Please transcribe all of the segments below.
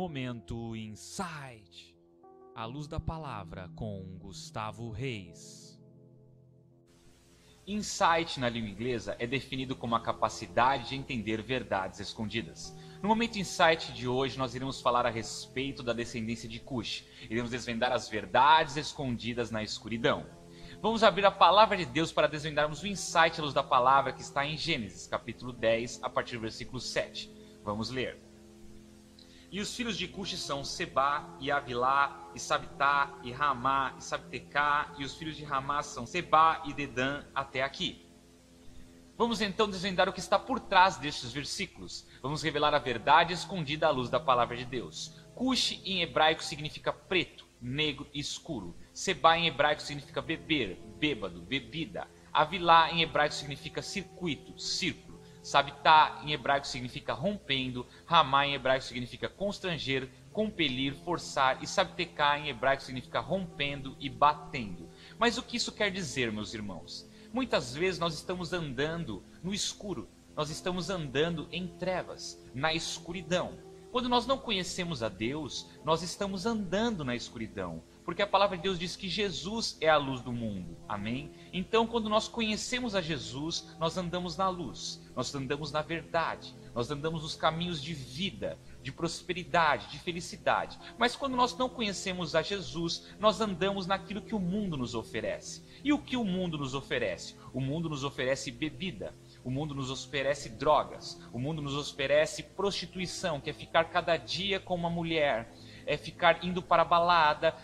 Momento Insight, à luz da palavra com Gustavo Reis. Insight na língua inglesa é definido como a capacidade de entender verdades escondidas. No Momento Insight de hoje nós iremos falar a respeito da descendência de Cush. Iremos desvendar as verdades escondidas na escuridão. Vamos abrir a palavra de Deus para desvendarmos o insight à luz da palavra que está em Gênesis, capítulo 10, a partir do versículo 7. Vamos ler. E os filhos de Cush são Sebá, e Avilá, e Sabitá, e Ramá, e Sabtecá, e os filhos de Ramá são Sebá e Dedã, até aqui. Vamos então desvendar o que está por trás destes versículos. Vamos revelar a verdade escondida à luz da palavra de Deus. Cush em hebraico significa preto, negro e escuro. Sebá em hebraico significa beber, bêbado, bebida. Avilá em hebraico significa circuito, círculo. Sabitá em hebraico significa rompendo. Ramá em hebraico significa constranger, compelir, forçar. E Sabtecá em hebraico significa rompendo e batendo. Mas o que isso quer dizer, meus irmãos? Muitas vezes nós estamos andando no escuro. Nós estamos andando em trevas, na escuridão. Quando nós não conhecemos a Deus, nós estamos andando na escuridão. Porque a palavra de Deus diz que Jesus é a luz do mundo. Amém? Então, quando nós conhecemos a Jesus, nós andamos na luz. Nós andamos na verdade. Nós andamos nos caminhos de vida, de prosperidade, de felicidade. Mas quando nós não conhecemos a Jesus, nós andamos naquilo que o mundo nos oferece. E o que o mundo nos oferece? O mundo nos oferece bebida. O mundo nos oferece drogas. O mundo nos oferece prostituição, que é ficar cada dia com uma mulher. É ficar indo para a balada,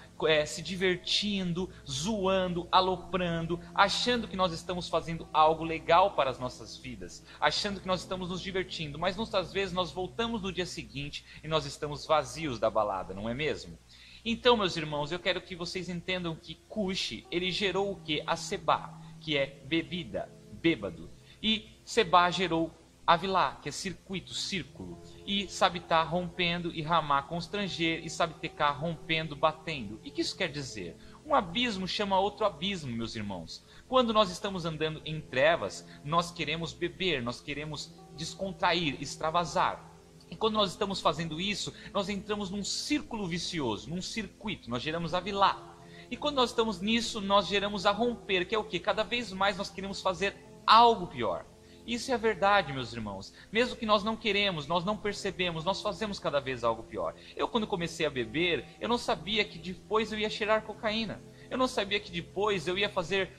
se divertindo, zoando, aloprando, achando que nós estamos fazendo algo legal para as nossas vidas, achando que nós estamos nos divertindo, mas muitas vezes nós voltamos no dia seguinte e nós estamos vazios da balada, não é mesmo? Então, meus irmãos, eu quero que vocês entendam que Cush, ele gerou o que? A Sebá, que é bebida, bêbado, e Sebá gerou Avilá, que é circuito, círculo, e Sabitá rompendo, e Ramá constranger, e Sabtecá rompendo, batendo. E o que isso quer dizer? Um abismo chama outro abismo, meus irmãos. Quando nós estamos andando em trevas, nós queremos beber, nós queremos descontrair, extravasar. E quando nós estamos fazendo isso, nós entramos num círculo vicioso, num circuito, nós geramos Avilá. E quando nós estamos nisso, nós geramos a romper, que é o quê? Cada vez mais nós queremos fazer algo pior. Isso é a verdade, meus irmãos. Mesmo que nós não queremos, nós não percebemos, nós fazemos cada vez algo pior. Eu, quando comecei a beber, eu não sabia que depois eu ia cheirar cocaína. Eu não sabia que depois eu ia fazer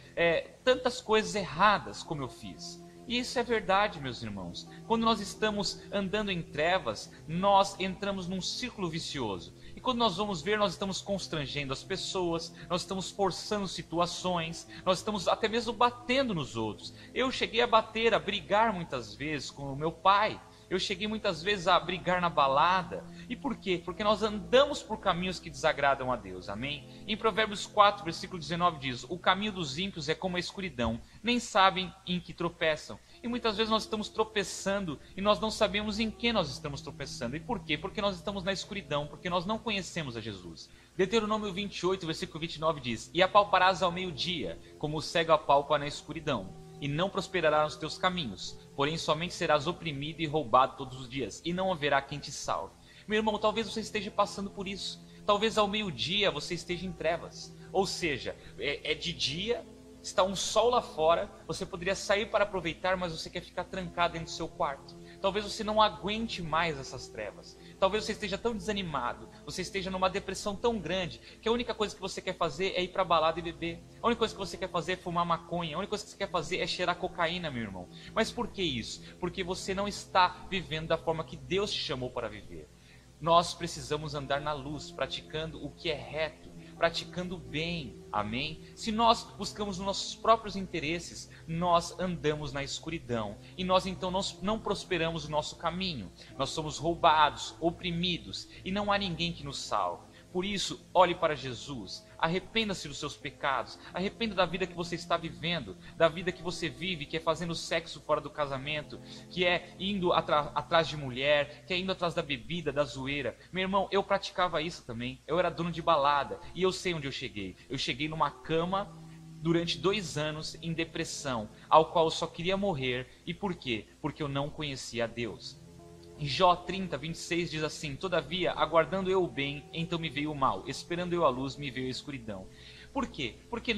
tantas coisas erradas como eu fiz. E isso é verdade, meus irmãos. Quando nós estamos andando em trevas, nós entramos num círculo vicioso. E quando nós vamos ver, nós estamos constrangendo as pessoas, nós estamos forçando situações, nós estamos até mesmo batendo nos outros. Eu cheguei a bater, a brigar muitas vezes com o meu pai. Eu cheguei muitas vezes a brigar na balada. E por quê? Porque nós andamos por caminhos que desagradam a Deus. Amém? Em Provérbios 4, versículo 19 diz: o caminho dos ímpios é como a escuridão, nem sabem em que tropeçam. E muitas vezes nós estamos tropeçando e nós não sabemos em que nós estamos tropeçando. E por quê? Porque nós estamos na escuridão, porque nós não conhecemos a Jesus. Deuteronômio 28, versículo 29 diz: e apalparás ao meio-dia, como o cego apalpa na escuridão, e não prosperará nos teus caminhos, porém somente serás oprimido e roubado todos os dias, e não haverá quem te salve. Meu irmão, talvez você esteja passando por isso. Talvez ao meio-dia você esteja em trevas. Ou seja, é de dia, está um sol lá fora, você poderia sair para aproveitar, mas você quer ficar trancado dentro do seu quarto. Talvez você não aguente mais essas trevas. Talvez você esteja tão desanimado, você esteja numa depressão tão grande, que a única coisa que você quer fazer é ir para a balada e beber. A única coisa que você quer fazer é fumar maconha. A única coisa que você quer fazer é cheirar cocaína, meu irmão. Mas por que isso? Porque você não está vivendo da forma que Deus te chamou para viver. Nós precisamos andar na luz, praticando o que é reto, praticando o bem, amém? Se nós buscamos os nossos próprios interesses, nós andamos na escuridão e nós então não prosperamos o nosso caminho. Nós somos roubados, oprimidos e não há ninguém que nos salve. Por isso, olhe para Jesus, arrependa-se dos seus pecados, arrependa da vida que você está vivendo, da vida que você vive, que é fazendo sexo fora do casamento, que é indo atrás de mulher, que é indo atrás da bebida, da zoeira. Meu irmão, eu praticava isso também, eu era dono de balada e eu sei onde eu cheguei. Eu cheguei numa cama durante 2 anos em depressão, ao qual eu só queria morrer. E por quê? Porque eu não conhecia a Deus. Em Jó 30, 26 diz assim: todavia, aguardando eu o bem, então me veio o mal, esperando eu a luz, me veio a escuridão. Por quê? Porque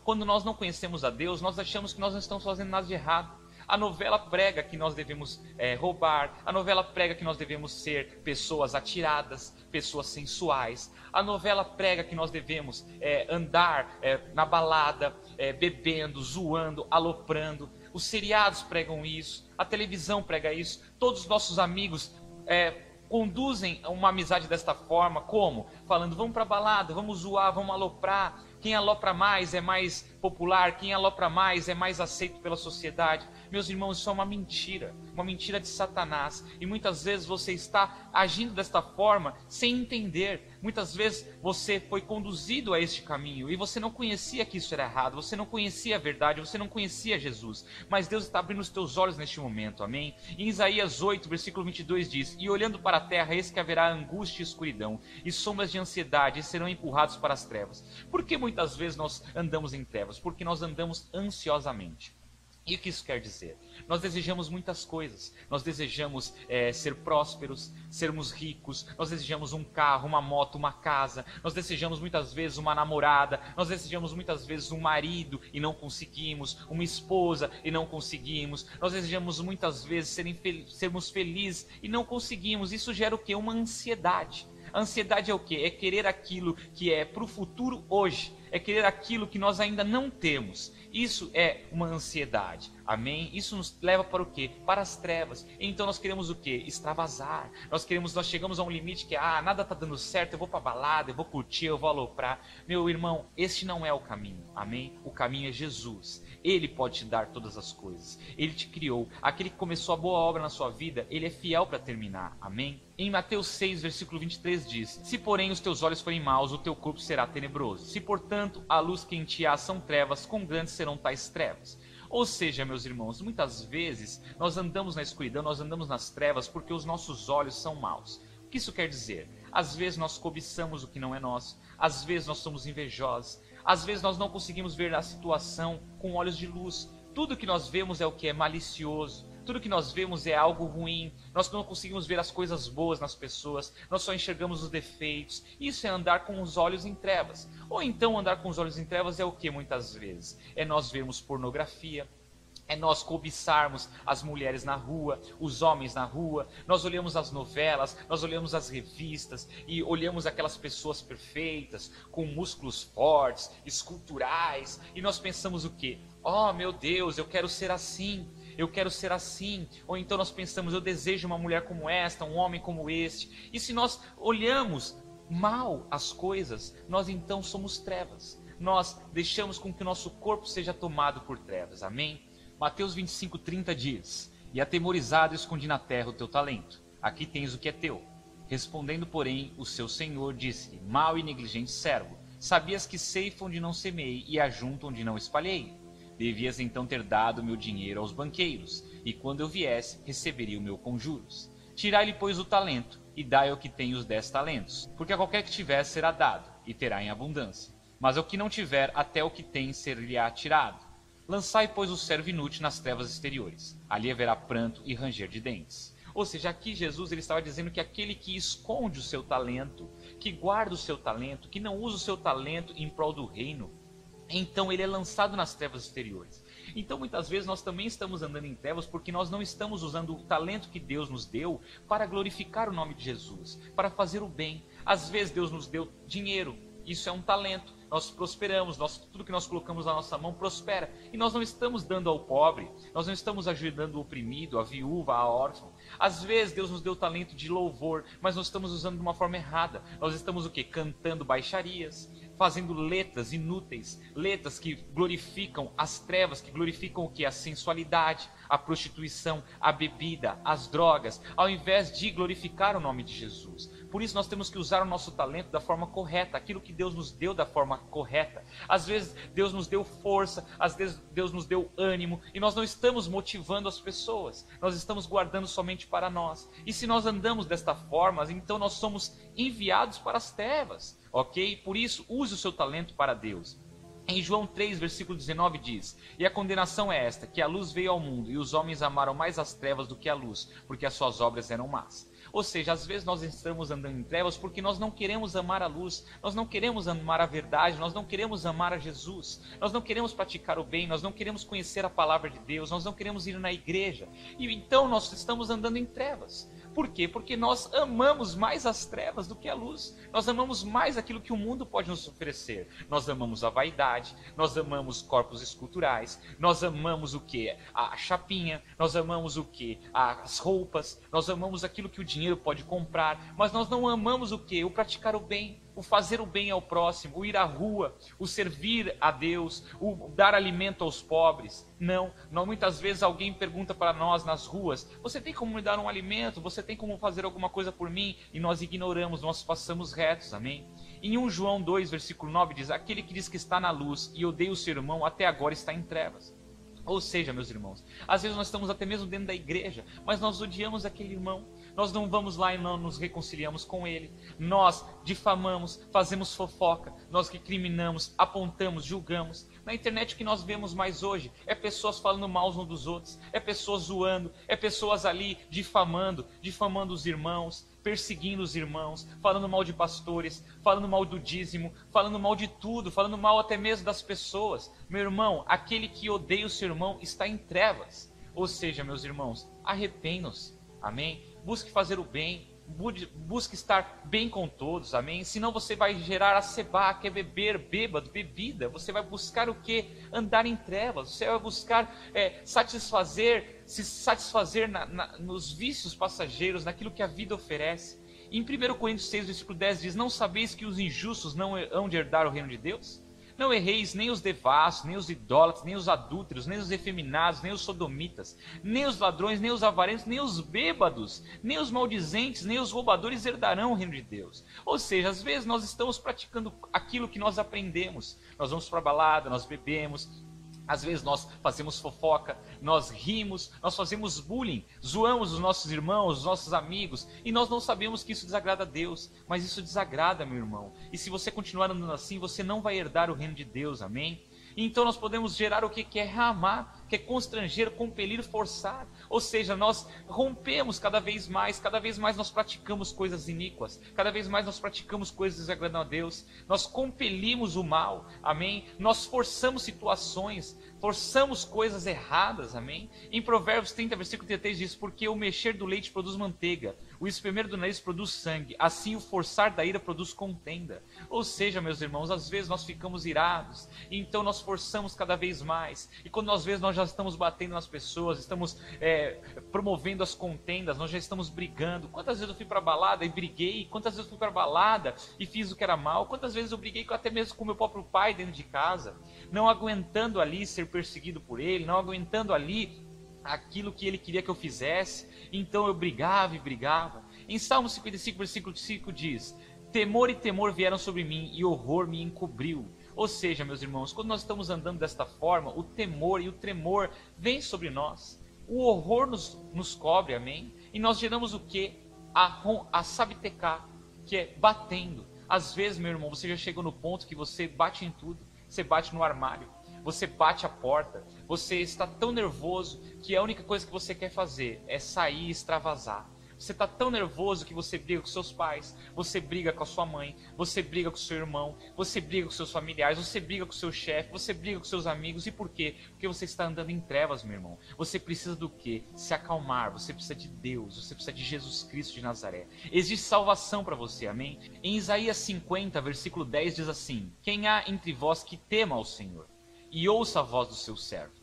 quando nós não conhecemos a Deus, nós achamos que nós não estamos fazendo nada de errado. A novela prega que nós devemos roubar, a novela prega que nós devemos ser pessoas atiradas, pessoas sensuais. A novela prega que nós devemos andar na balada, bebendo, zoando, aloprando. Os seriados pregam isso, a televisão prega isso. Todos os nossos amigos conduzem uma amizade desta forma. Como? Falando, vamos para a balada, vamos zoar, vamos aloprar. Quem alopra mais é mais popular, quem alopra mais é mais aceito pela sociedade. Meus irmãos, isso é uma mentira de Satanás. E muitas vezes você está agindo desta forma sem entender. Muitas vezes você foi conduzido a este caminho e você não conhecia que isso era errado, você não conhecia a verdade, você não conhecia Jesus. Mas Deus está abrindo os teus olhos neste momento, amém? Em Isaías 8, versículo 22 diz: e olhando para a terra, eis que haverá angústia e escuridão, e sombras de ansiedade, e serão empurrados para as trevas. Por que muitas vezes nós andamos em trevas? Porque nós andamos ansiosamente. E o que isso quer dizer? Nós desejamos muitas coisas. Nós desejamos ser prósperos, sermos ricos. Nós desejamos um carro, uma moto, uma casa. Nós desejamos muitas vezes uma namorada. Nós desejamos muitas vezes um marido e não conseguimos. Uma esposa e não conseguimos. Nós desejamos muitas vezes sermos felizes e não conseguimos. Isso gera o quê? Uma ansiedade. A ansiedade é o quê? É querer aquilo que é para o futuro hoje. É querer aquilo que nós ainda não temos. Isso é uma ansiedade, amém? Isso nos leva para o quê? Para as trevas. Então nós queremos o quê? Extravasar. Nós chegamos a um limite que nada está dando certo, eu vou para a balada, eu vou curtir, eu vou aloprar. Meu irmão, este não é o caminho, amém? O caminho é Jesus. Ele pode te dar todas as coisas. Ele te criou. Aquele que começou a boa obra na sua vida, ele é fiel para terminar, amém? Em Mateus 6, versículo 23 diz: se porém os teus olhos forem maus, o teu corpo será tenebroso. Se portanto a luz que em ti há são trevas, quão grandes serão tais trevas. Ou seja, meus irmãos, muitas vezes nós andamos na escuridão, nós andamos nas trevas porque os nossos olhos são maus. O que isso quer dizer? Às vezes nós cobiçamos o que não é nosso, às vezes nós somos invejosos, às vezes nós não conseguimos ver a situação com olhos de luz. Tudo que nós vemos é o que é malicioso. Tudo que nós vemos é algo ruim. Nós não conseguimos ver as coisas boas nas pessoas. Nós só enxergamos os defeitos. Isso é andar com os olhos em trevas. Ou então andar com os olhos em trevas é o que muitas vezes? É nós vermos pornografia. É nós cobiçarmos as mulheres na rua, os homens na rua. Nós olhamos as novelas, nós olhamos as revistas e olhamos aquelas pessoas perfeitas, com músculos fortes, esculturais. E nós pensamos o quê? Oh, meu Deus, eu quero ser assim. Eu quero ser assim. Ou então nós pensamos, eu desejo uma mulher como esta, um homem como este. E se nós olhamos mal as coisas, nós então somos trevas. Nós deixamos com que o nosso corpo seja tomado por trevas. Amém? Mateus 25:30 diz: e atemorizado escondi na terra o teu talento. Aqui tens o que é teu. Respondendo, porém, o seu senhor disse-lhe: mau e negligente servo, sabias que ceifo onde não semei e ajunto onde não espalhei? Devias então ter dado o meu dinheiro aos banqueiros, e quando eu viesse, receberia o meu com juros. Tirai-lhe, pois, o talento, e dai ao que tem os 10 talentos, porque a qualquer que tiver será dado, e terá em abundância. Mas ao que não tiver, até o que tem ser-lhe-á tirado. Lançai, pois, o servo inútil nas trevas exteriores. Ali haverá pranto e ranger de dentes. Ou seja, aqui Jesus ele estava dizendo que aquele que esconde o seu talento, que guarda o seu talento, que não usa o seu talento em prol do reino, então ele é lançado nas trevas exteriores. Então muitas vezes nós também estamos andando em trevas porque nós não estamos usando o talento que Deus nos deu para glorificar o nome de Jesus, para fazer o bem. Às vezes Deus nos deu dinheiro, isso é um talento. Nós prosperamos, tudo que nós colocamos na nossa mão prospera. E nós não estamos dando ao pobre, nós não estamos ajudando o oprimido, a viúva, a órfã. Às vezes Deus nos deu o talento de louvor, mas nós estamos usando de uma forma errada. Nós estamos o quê? Cantando baixarias, fazendo letras inúteis, letras que glorificam as trevas, que glorificam o quê? A sensualidade, a prostituição, a bebida, as drogas, ao invés de glorificar o nome de Jesus. Por isso nós temos que usar o nosso talento da forma correta, aquilo que Deus nos deu da forma correta. Às vezes Deus nos deu força, às vezes Deus nos deu ânimo, e nós não estamos motivando as pessoas, nós estamos guardando somente para nós. E se nós andamos desta forma, então nós somos enviados para as trevas, ok? Por isso, use o seu talento para Deus. Em João 3, versículo 19 diz: E a condenação é esta, que a luz veio ao mundo, e os homens amaram mais as trevas do que a luz, porque as suas obras eram más. Ou seja, às vezes nós estamos andando em trevas porque nós não queremos amar a luz, nós não queremos amar a verdade, nós não queremos amar a Jesus, nós não queremos praticar o bem, nós não queremos conhecer a palavra de Deus, nós não queremos ir na igreja. E então nós estamos andando em trevas. Por quê? Porque nós amamos mais as trevas do que a luz. Nós amamos mais aquilo que o mundo pode nos oferecer. Nós amamos a vaidade, nós amamos corpos esculturais, nós amamos o que? A chapinha, nós amamos o que? As roupas, nós amamos aquilo que o dinheiro pode comprar, mas nós não amamos o que? O praticar o bem, o fazer o bem ao próximo, o ir à rua, o servir a Deus, o dar alimento aos pobres. Não, muitas vezes alguém pergunta para nós nas ruas: você tem como me dar um alimento? Você tem como fazer alguma coisa por mim? E nós ignoramos, nós passamos retos, amém? Em 1 João 2, versículo 9 diz: aquele que diz que está na luz e odeia o seu irmão, até agora está em trevas. Ou seja, meus irmãos, às vezes nós estamos até mesmo dentro da igreja, mas nós odiamos aquele irmão, nós não vamos lá e não nos reconciliamos com ele, nós difamamos, fazemos fofoca, nós recriminamos, apontamos, julgamos. Na internet o que nós vemos mais hoje é pessoas falando mal uns dos outros, é pessoas zoando, é pessoas ali difamando os irmãos, perseguindo os irmãos, falando mal de pastores, falando mal do dízimo, falando mal de tudo, falando mal até mesmo das pessoas. Meu irmão, aquele que odeia o seu irmão está em trevas. Ou seja, meus irmãos, arrependam-se, amém? Busque fazer o bem, busque estar bem com todos, amém? Senão você vai gerar a sebá, que é beber, bebida. Você vai buscar o que? Andar em trevas. Você vai buscar se satisfazer nos vícios passageiros, naquilo que a vida oferece. Em 1 Coríntios 6, versículo 10 diz: não sabeis que os injustos não hão de herdar o reino de Deus? Não erreis nem os devassos, nem os idólatras, nem os adúlteros, nem os efeminados, nem os sodomitas, nem os ladrões, nem os avarentos, nem os bêbados, nem os maldizentes, nem os roubadores herdarão o reino de Deus. Ou seja, às vezes nós estamos praticando aquilo que nós aprendemos. Nós vamos para a balada, nós bebemos, às vezes nós fazemos fofoca, nós rimos, nós fazemos bullying, zoamos os nossos irmãos, os nossos amigos, e nós não sabemos que isso desagrada a Deus, mas isso desagrada, meu irmão. E se você continuar andando assim, você não vai herdar o reino de Deus, amém? Então nós podemos gerar o que é ramar, que é constranger, compelir, forçar. Ou seja, nós rompemos cada vez mais nós praticamos coisas iníquas, cada vez mais nós praticamos coisas que desagradam a Deus, nós compelimos o mal, amém? Nós forçamos situações, forçamos coisas erradas, amém? Em Provérbios 30, versículo 33 diz: porque o mexer do leite produz manteiga, o espremer do nariz produz sangue, assim o forçar da ira produz contenda. Ou seja, meus irmãos, às vezes nós ficamos irados, e então nós forçamos cada vez mais, e quando às vezes nós já estamos batendo nas pessoas, estamos promovendo as contendas, nós já estamos brigando. Quantas vezes eu fui para a balada e briguei? Quantas vezes eu fui para a balada e fiz o que era mal? Quantas vezes eu briguei até mesmo com meu próprio pai dentro de casa, não aguentando ali ser perseguido por ele, não aguentando ali aquilo que ele queria que eu fizesse, então eu brigava e brigava. Em Salmo 55, versículo 5 diz: temor e temor vieram sobre mim, e horror me encobriu. Ou seja, meus irmãos, quando nós estamos andando desta forma, o temor e o tremor vêm sobre nós, o horror nos cobre, amém? E nós geramos o que? A sabitecar, que é batendo. Às vezes, meu irmão, você já chegou no ponto que você bate em tudo, você bate no armário, você bate a porta, você está tão nervoso que a única coisa que você quer fazer é sair e extravasar. Você está tão nervoso que você briga com seus pais, você briga com a sua mãe, você briga com o seu irmão, você briga com seus familiares, você briga com o seu chefe, você briga com seus amigos. E por quê? Porque você está andando em trevas, meu irmão. Você precisa do quê? Se acalmar, você precisa de Deus, você precisa de Jesus Cristo de Nazaré. Existe salvação para você, amém? Em Isaías 50, versículo 10 diz assim: quem há entre vós que tema ao Senhor, e ouça a voz do seu servo.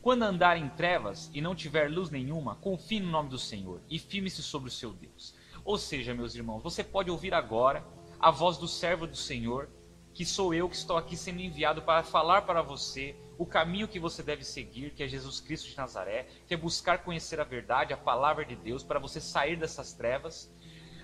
Quando andar em trevas e não tiver luz nenhuma, confie no nome do Senhor e firme-se sobre o seu Deus. Ou seja, meus irmãos, você pode ouvir agora a voz do servo do Senhor, que sou eu que estou aqui sendo enviado para falar para você o caminho que você deve seguir, que é Jesus Cristo de Nazaré, que é buscar conhecer a verdade, a palavra de Deus, para você sair dessas trevas.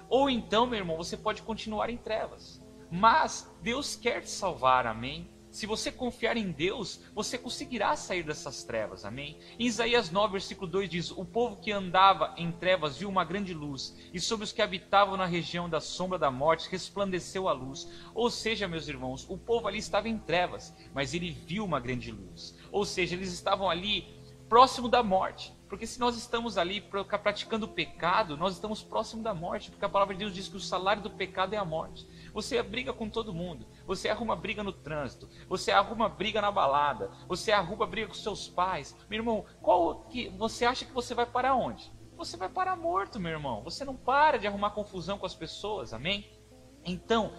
Ou então, meu irmão, você pode continuar em trevas, mas Deus quer te salvar, amém? Se você confiar em Deus, você conseguirá sair dessas trevas, amém? Em Isaías 9, versículo 2 diz: o povo que andava em trevas viu uma grande luz, e sobre os que habitavam na região da sombra da morte resplandeceu a luz. Ou seja, meus irmãos, o povo ali estava em trevas, mas ele viu uma grande luz. Ou seja, eles estavam ali próximo da morte. Porque se nós estamos ali praticando o pecado, nós estamos próximo da morte, porque a palavra de Deus diz que o salário do pecado é a morte. Você briga com todo mundo, você arruma briga no trânsito, você arruma briga na balada, você arruma briga com seus pais. Meu irmão, você acha que você vai para onde? Você vai parar morto, meu irmão. Você não para de arrumar confusão com as pessoas, amém? Então,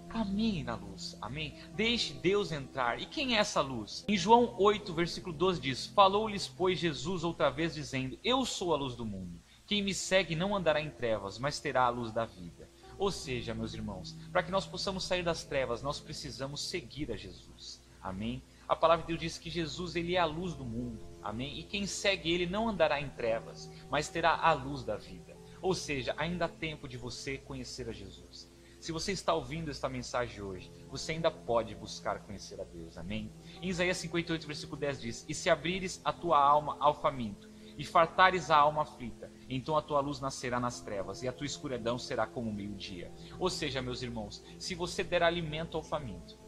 caminhe na luz, amém? Deixe Deus entrar. E quem é essa luz? Em João 8, versículo 12 diz: falou-lhes, pois, Jesus outra vez, dizendo: eu sou a luz do mundo. Quem me segue não andará em trevas, mas terá a luz da vida. Ou seja, meus irmãos, para que nós possamos sair das trevas, nós precisamos seguir a Jesus, amém? A palavra de Deus diz que Jesus, ele é a luz do mundo, amém? E quem segue ele não andará em trevas, mas terá a luz da vida. Ou seja, ainda há tempo de você conhecer a Jesus. Se você está ouvindo esta mensagem hoje, você ainda pode buscar conhecer a Deus, amém? Em Isaías 58, versículo 10 diz: e se abrires a tua alma ao faminto, e fartares a alma aflita, então a tua luz nascerá nas trevas, e a tua escuridão será como o meio-dia. Ou seja, meus irmãos, se você der alimento ao faminto,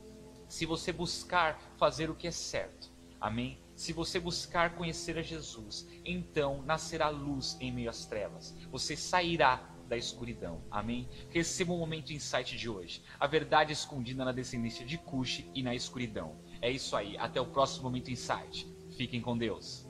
se você buscar fazer o que é certo, amém? Se você buscar conhecer a Jesus, então nascerá luz em meio às trevas. Você sairá da escuridão, amém? Receba um momento insight de hoje. A verdade escondida na descendência de Cush e na escuridão. É isso aí, até o próximo momento insight. Fiquem com Deus.